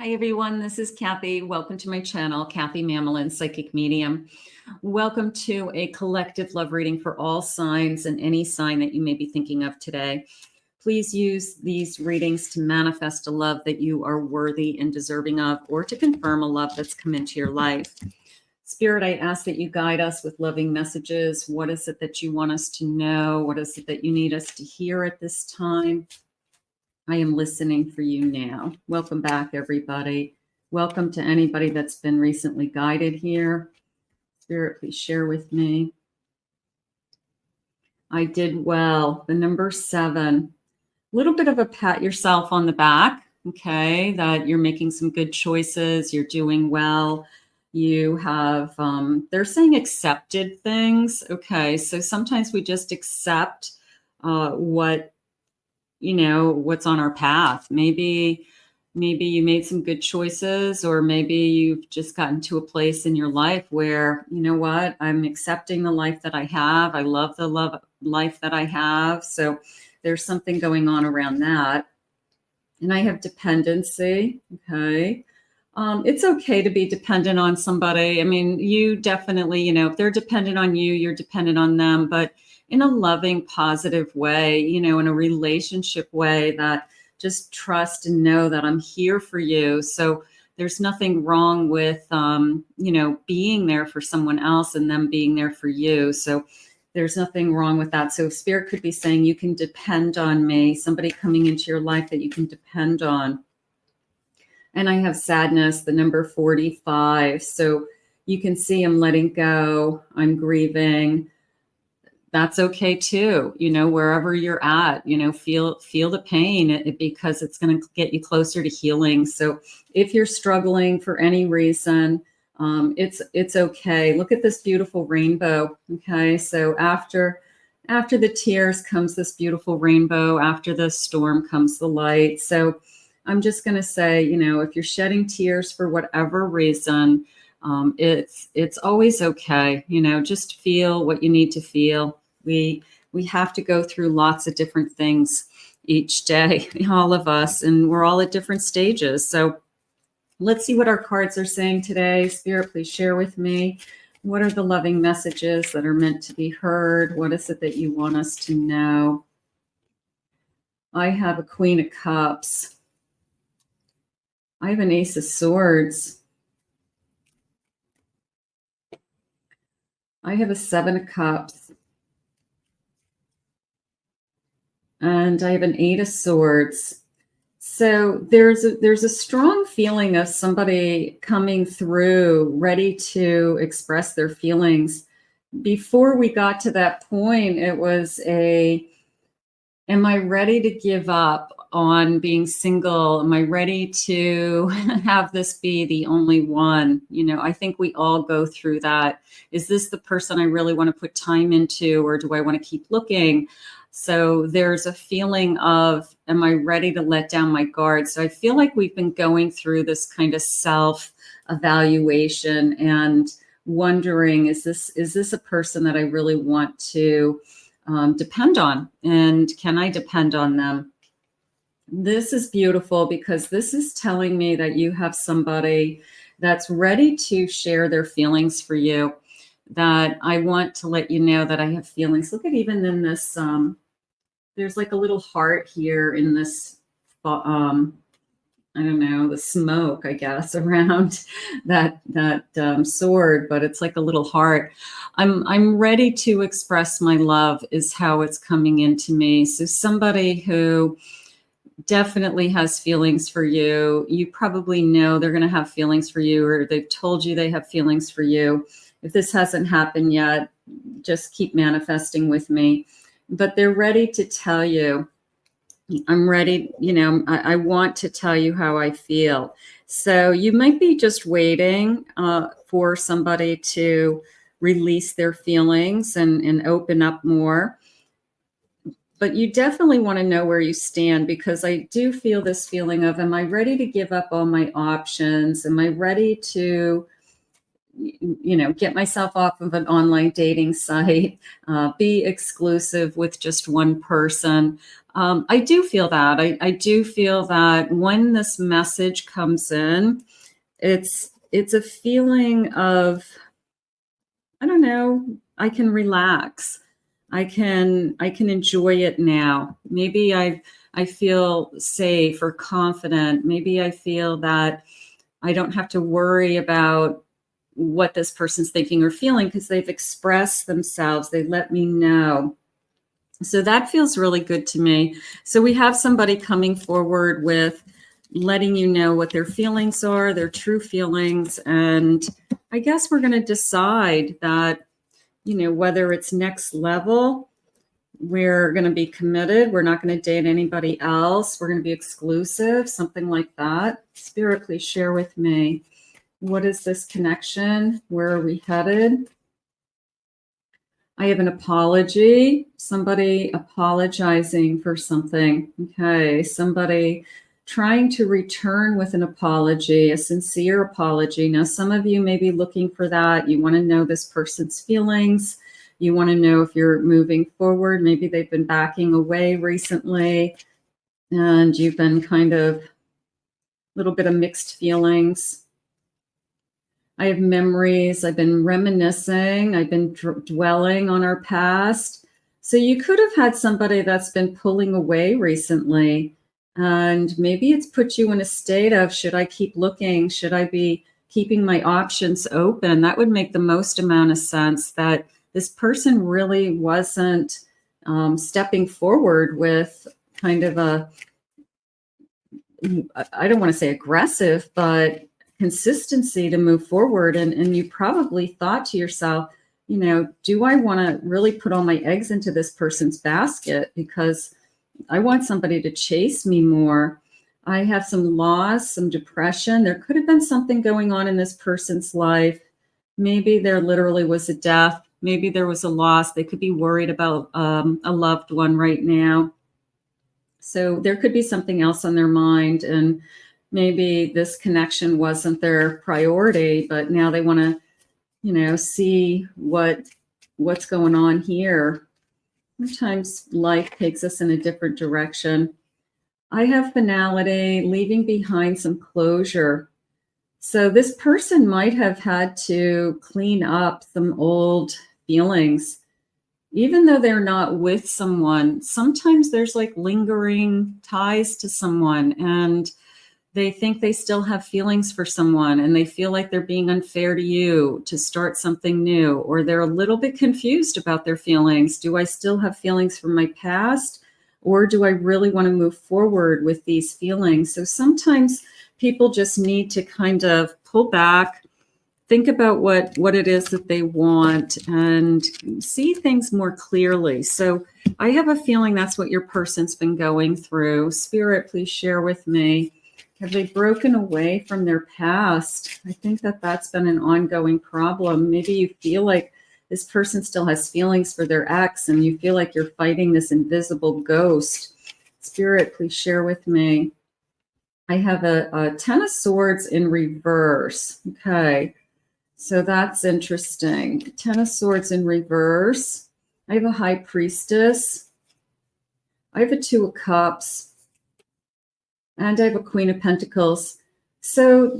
Hi everyone, this is Kathy. Welcome to my channel, Kathy Mamelin, Psychic Medium. Welcome to a collective love reading for all signs and any sign that you may be thinking of today. Please use these readings to manifest a love that you are worthy and deserving of, or to confirm a love that's come into your life. Spirit, I ask that you guide us with loving messages. What is it that you want us to know? What is it that you need us to hear at this time? I am listening for you now. Welcome back, everybody. Welcome to anybody that's been recently guided here. Spirit, please share with me. I did well. The number 7. A little bit of a pat yourself on the back, okay, that you're making some good choices. You're doing well. You have, they're saying accepted things. Okay, so sometimes we just accept what's on our path. Maybe you made some good choices, or maybe you've just gotten to a place in your life where, you know what, I'm accepting the life that I have. I love the life that I have. So there's something going on around that. And I have dependency. Okay. It's okay to be dependent on somebody. I mean, you definitely, if they're dependent on you, you're dependent on them, but in a loving, positive way, in a relationship way that just trust and know that I'm here for you. So there's nothing wrong with, being there for someone else and them being there for you. So there's nothing wrong with that. So Spirit could be saying you can depend on me, somebody coming into your life that you can depend on. And I have sadness, the number 45. So you can see I'm letting go. I'm grieving. That's okay too. Wherever you're at, feel the pain because it's going to get you closer to healing. So if you're struggling for any reason, it's okay. Look at this beautiful rainbow. Okay. So after the tears comes this beautiful rainbow. After the storm comes the light. So I'm just going to say, if you're shedding tears for whatever reason, it's always okay. Just feel what you need to feel. We have to go through lots of different things each day, all of us, and we're all at different stages. So let's see what our cards are saying today. Spirit, please share with me. What are the loving messages that are meant to be heard? What is it that you want us to know? I have a Queen of Cups. I have an Ace of Swords. I have a 7 of Cups. And I have an 8 of Swords. So there's a strong feeling of somebody coming through, ready to express their feelings. Before we got to that point, it was am I ready to give up on being single? Am I ready to have this be the only one? I think we all go through that. Is this the person I really want to put time into, or do I want to keep looking? So there's a feeling of, am I ready to let down my guard? So I feel like we've been going through this kind of self-evaluation and wondering, is this a person that I really want to depend on? And can I depend on them? This is beautiful because this is telling me that you have somebody that's ready to share their feelings for you, that I want to let you know that I have feelings. Look at even in this, there's like a little heart here in this, I don't know, the smoke, I guess, around that sword, but it's like a little heart. I'm ready to express my love is how it's coming into me. So somebody who definitely has feelings for you. You probably know they're going to have feelings for you, or they've told you they have feelings for you. If this hasn't happened yet, just keep manifesting with me. But they're ready to tell you, I'm ready, I want to tell you how I feel. So you might be just waiting for somebody to release their feelings and open up more. But you definitely want to know where you stand, because I do feel this feeling of, am I ready to give up all my options? Am I ready to, get myself off of an online dating site, be exclusive with just one person? I do feel that. I do feel that when this message comes in, it's a feeling of, I don't know, I can relax. I can enjoy it now. Maybe I feel safe or confident. Maybe I feel that I don't have to worry about what this person's thinking or feeling because they've expressed themselves. They let me know. So that feels really good to me. So we have somebody coming forward with letting you know what their feelings are, their true feelings. And I guess we're going to decide that, you know, whether it's next level, we're going to be committed. We're not going to date anybody else. We're going to be exclusive, something like that. Spirit, please share with me. What is this connection? Where are we headed? I have an apology. Somebody apologizing for something. Okay. Somebody trying to return with an apology, a sincere apology. Now, some of you may be looking for that. You want to know this person's feelings. You want to know if you're moving forward. Maybe they've been backing away recently and you've been kind of a little bit of mixed feelings. I have memories. I've been reminiscing. I've been dwelling on our past. So you could have had somebody that's been pulling away recently. And maybe it's put you in a state of, should I keep looking? Should I be keeping my options open? That would make the most amount of sense, that this person really wasn't stepping forward with kind of a, I don't want to say aggressive, but consistency to move forward. And you probably thought to yourself, you know, do I want to really put all my eggs into this person's basket? Because I want somebody to chase me more. I have some loss, some depression. There could have been something going on in this person's life. Maybe there literally was a death. Maybe there was a loss. They could be worried about a loved one right now. So there could be something else on their mind. And maybe this connection wasn't their priority, but now they want to, you know, see what's going on here. Sometimes life takes us in a different direction. I have finality, leaving behind some closure. So this person might have had to clean up some old feelings. Even though they're not with someone, sometimes there's like lingering ties to someone and they think they still have feelings for someone and they feel like they're being unfair to you to start something new, or they're a little bit confused about their feelings. Do I still have feelings from my past, or do I really want to move forward with these feelings? So sometimes people just need to kind of pull back, think about what it is that they want and see things more clearly. So I have a feeling that's what your person's been going through. Spirit, please share with me. Have they broken away from their past? I think that that's been an ongoing problem. Maybe you feel like this person still has feelings for their ex and you feel like you're fighting this invisible ghost. Spirit, please share with me. I have a 10 of Swords in reverse. Okay, so that's interesting. 10 of Swords in reverse. I have a High Priestess. I have a 2 of Cups. And I have a Queen of Pentacles. So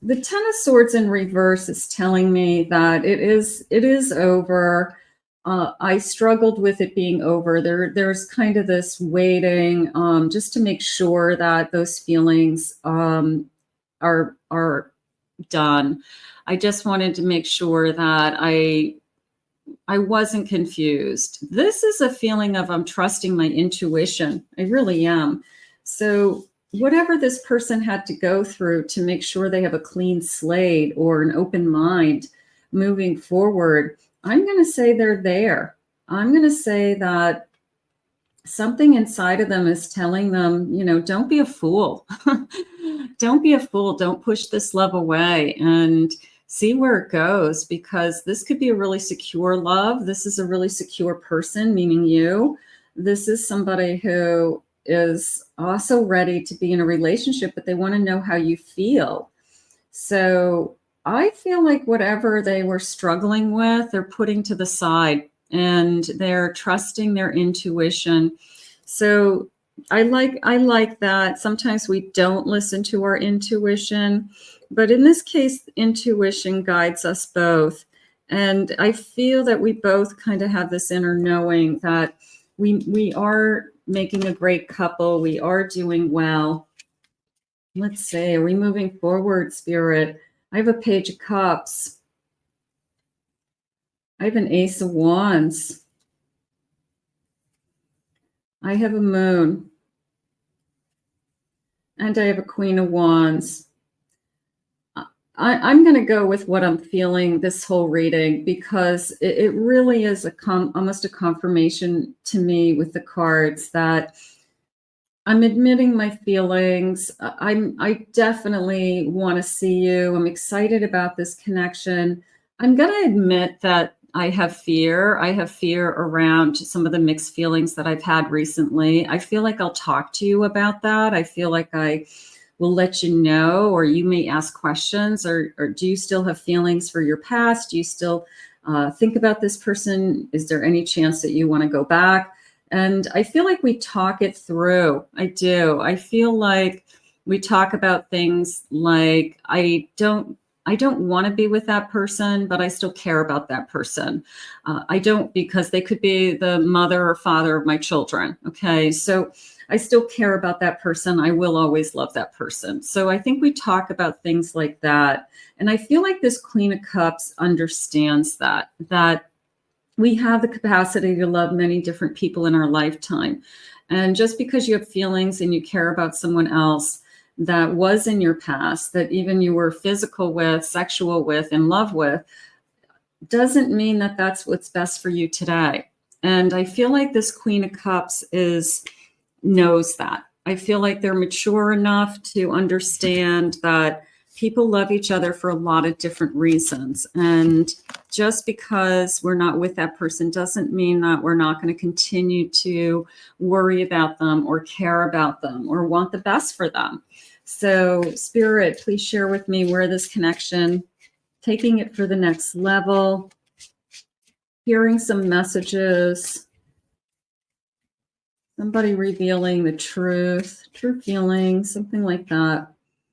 the 10 of Swords in reverse is telling me that it is over. I struggled with it being over. There's kind of this waiting just to make sure that those feelings are done. I just wanted to make sure that I wasn't confused. This is a feeling of I'm trusting my intuition. I really am. So whatever this person had to go through to make sure they have a clean slate or an open mind moving forward, I'm going to say they're there. I'm going to say that something inside of them is telling them, you know, don't be a fool. Don't be a fool. Don't push this love away and see where it goes, because this could be a really secure love. This is a really secure person, meaning you. This is somebody who is also ready to be in a relationship, but they want to know how you feel. So I feel like whatever they were struggling with, they're putting to the side and they're trusting their intuition. So I like that. Sometimes we don't listen to our intuition, but in this case, intuition guides us both. And I feel that we both kind of have this inner knowing that we are making a great couple. We are doing well. Let's see, are we moving forward, Spirit? I have a Page of Cups. I have an Ace of Wands. I have a Moon. And I have a Queen of Wands. I'm going to go with what I'm feeling this whole reading, because it really is almost a confirmation to me with the cards that I'm admitting my feelings. I definitely want to see you. I'm excited about this connection. I'm going to admit that I have fear. I have fear around some of the mixed feelings that I've had recently. I feel like I'll talk to you about that. I feel like I will let you know, or you may ask questions, or do you still have feelings for your past? Do you still think about this person? Is there any chance that you want to go back? And I feel like we talk it through. I do. I feel like we talk about things like, I don't want to be with that person, but I still care about that person. I don't, because they could be the mother or father of my children. Okay. So I still care about that person. I will always love that person. So I think we talk about things like that. And I feel like this Queen of Cups understands that we have the capacity to love many different people in our lifetime. And just because you have feelings and you care about someone else that was in your past, that even you were physical with, sexual with, in love with, doesn't mean that that's what's best for you today. And I feel like this Queen of Cups knows that. I feel like they're mature enough to understand that people love each other for a lot of different reasons. And just because we're not with that person doesn't mean that we're not going to continue to worry about them or care about them or want the best for them. So Spirit, please share with me where this connection, taking it for the next level, hearing some messages, somebody revealing the truth, true feelings, something like that.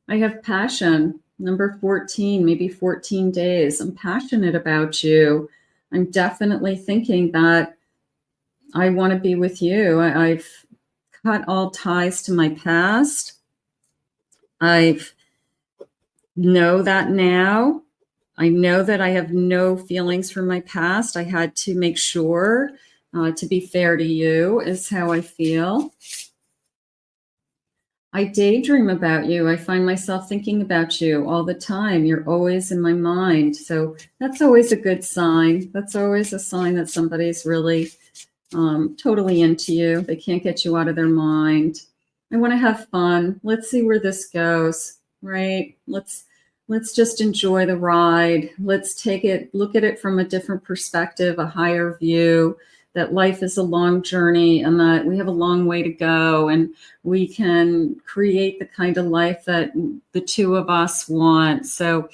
I have passion, number 14, maybe 14 days. I'm passionate about you. I'm definitely thinking that I want to be with you. I've cut all ties to my past. I know that now. I know that I have no feelings from my past. I had to make sure to be fair to you is how I feel. I daydream about you. I find myself thinking about you all the time. You're always in my mind. So that's always a good sign. That's always a sign that somebody's really totally into you. They can't get you out of their mind. I want to have fun. Let's see where this goes, right? Let's just enjoy the ride. Let's look at it from a different perspective, a higher view, that life is a long journey and that we have a long way to go, and we can create the kind of life that the two of us want. So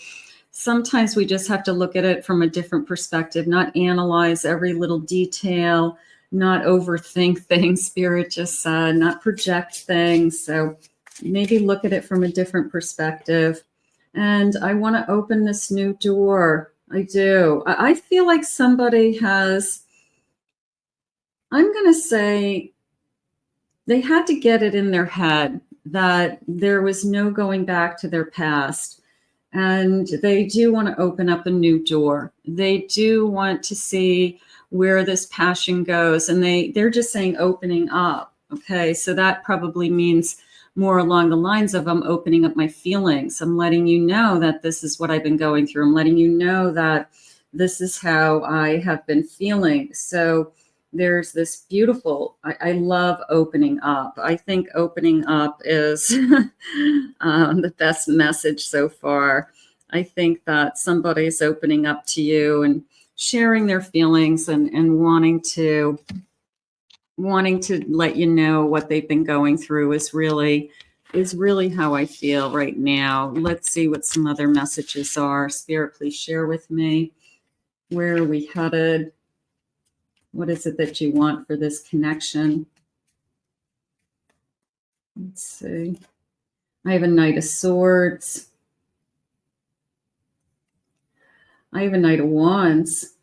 sometimes we just have to look at it from a different perspective, not analyze every little detail, not overthink things, Spirit just said, not project things. So maybe look at it from a different perspective. And I want to open this new door. I do. I feel like somebody has, I'm going to say, they had to get it in their head that there was no going back to their past. And they do want to open up a new door. They do want to see where this passion goes. And they're just saying opening up. Okay, so that probably means more along the lines of I'm opening up my feelings. I'm letting you know that this is what I've been going through. I'm letting you know that this is how I have been feeling. So there's this beautiful, I love opening up. I think opening up is the best message so far. I think that somebody's opening up to you and sharing their feelings and wanting to let you know what they've been going through is really how I feel right now. Let's see what some other messages are. Spirit, please share with me. Where are we headed? What is it that you want for this connection? Let's see. I have a Knight of Swords. I have a Knight of Wands.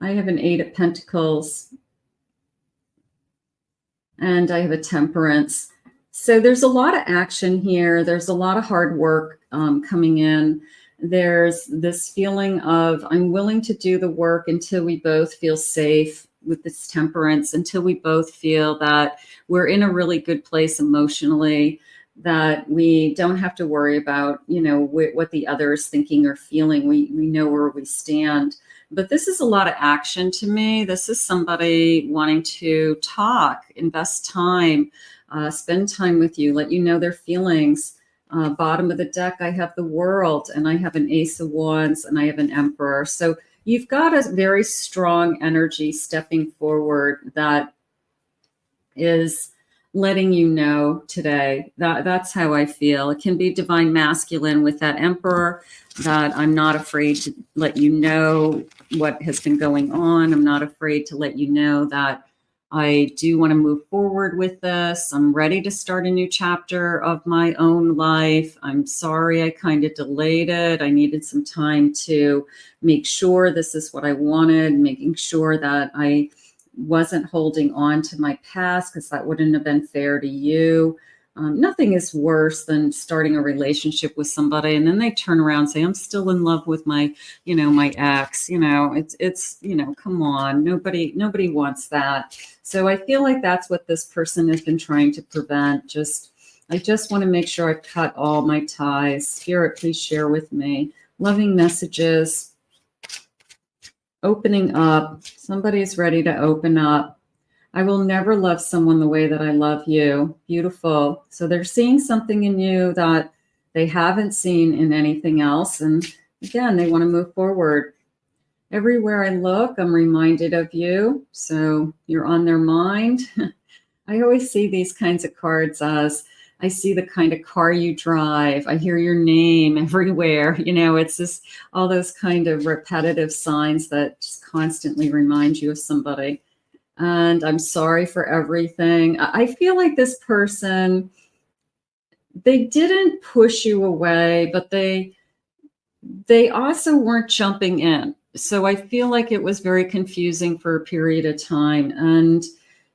I have an Eight of Pentacles. And I have a Temperance. So there's a lot of action here. There's a lot of hard work coming in. There's this feeling of I'm willing to do the work until we both feel safe with this Temperance, until we both feel that we're in a really good place emotionally, that we don't have to worry about, you know, what the other is thinking or feeling. We know where we stand. But this is a lot of action to me. This is somebody wanting to talk, invest time, spend time with you, let you know their feelings. Bottom of the deck, I have the World, and I have an Ace of Wands, and I have an Emperor. So you've got a very strong energy stepping forward that is letting you know today. That's how I feel. It can be divine masculine with that Emperor, that I'm not afraid to let you know what has been going on. I'm not afraid to let you know that I do want to move forward with this. I'm ready to start a new chapter of my own life. I'm sorry I kind of delayed it. I needed some time to make sure this is what I wanted, making sure that I wasn't holding on to my past, because that wouldn't have been fair to you. Nothing is worse than starting a relationship with somebody and then they turn around and say, I'm still in love with my, you know, my ex. You know, it's, you know, come on, nobody wants that. So I feel like that's what this person has been trying to prevent. I just want to make sure I cut all my ties. Spirit, please share with me. Loving messages. Opening up. Somebody's ready to open up. I will never love someone the way that I love you. Beautiful. So they're seeing something in you that they haven't seen in anything else. And again, they want to move forward. Everywhere I look, I'm reminded of you. So you're on their mind. I always see these kinds of cards as I see the kind of car you drive. I hear your name everywhere. You know, it's just all those kind of repetitive signs that just constantly remind you of somebody. And I'm sorry for everything. I feel like this person, they didn't push you away, but they also weren't jumping in. So I feel like it was very confusing for a period of time. And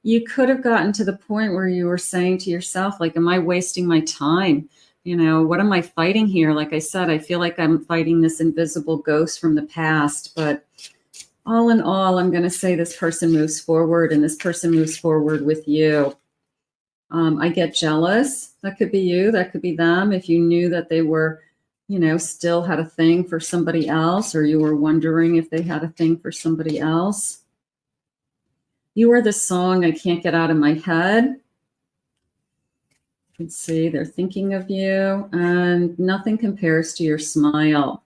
you could have gotten to the point where you were saying to yourself, like, am I wasting my time? You know, what am I fighting here? Like I said, I feel like I'm fighting this invisible ghost from the past. But all in all, I'm going to say this person moves forward, and this person moves forward with you. I get jealous. That could be you. That could be them. If you knew that they were, you know, still had a thing for somebody else, or you were wondering if they had a thing for somebody else. You are the song I can't get out of my head. You can see they're thinking of you, and nothing compares to your smile.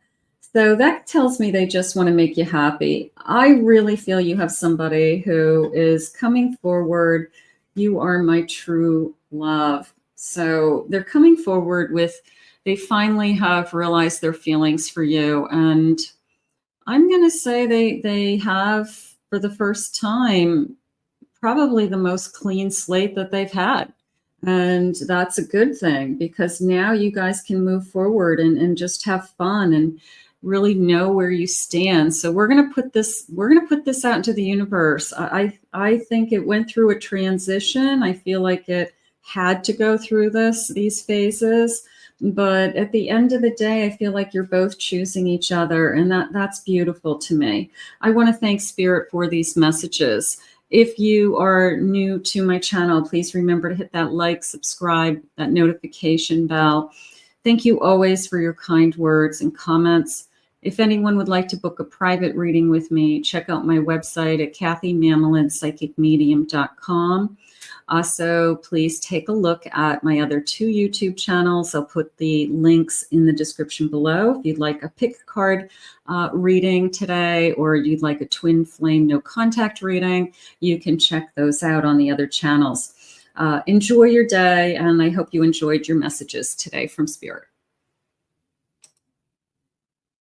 So that tells me they just want to make you happy. I really feel you have somebody who is coming forward. You are my true love. So they're coming forward with, they finally have realized their feelings for you. And I'm going to say they have, for the first time, probably the most clean slate that they've had. And that's a good thing, because now you guys can move forward and just have fun and really know where you stand. So we're going to put this out into the universe. I think it went through a transition. I feel like it had to go through these phases. But at the end of the day, I feel like you're both choosing each other, and that's beautiful to me. I want to thank Spirit for these messages. If you are new to my channel, please remember to hit that like, subscribe, that notification bell. Thank you always for your kind words and comments. If anyone would like to book a private reading with me, check out my website at KathyMamolin.psychicmedium.com. Also, please take a look at my other 2 YouTube channels. I'll put the links in the description below. If you'd like a pick card reading today, or you'd like a twin flame no contact reading, you can check those out on the other channels. Enjoy your day, and I hope you enjoyed your messages today from Spirit.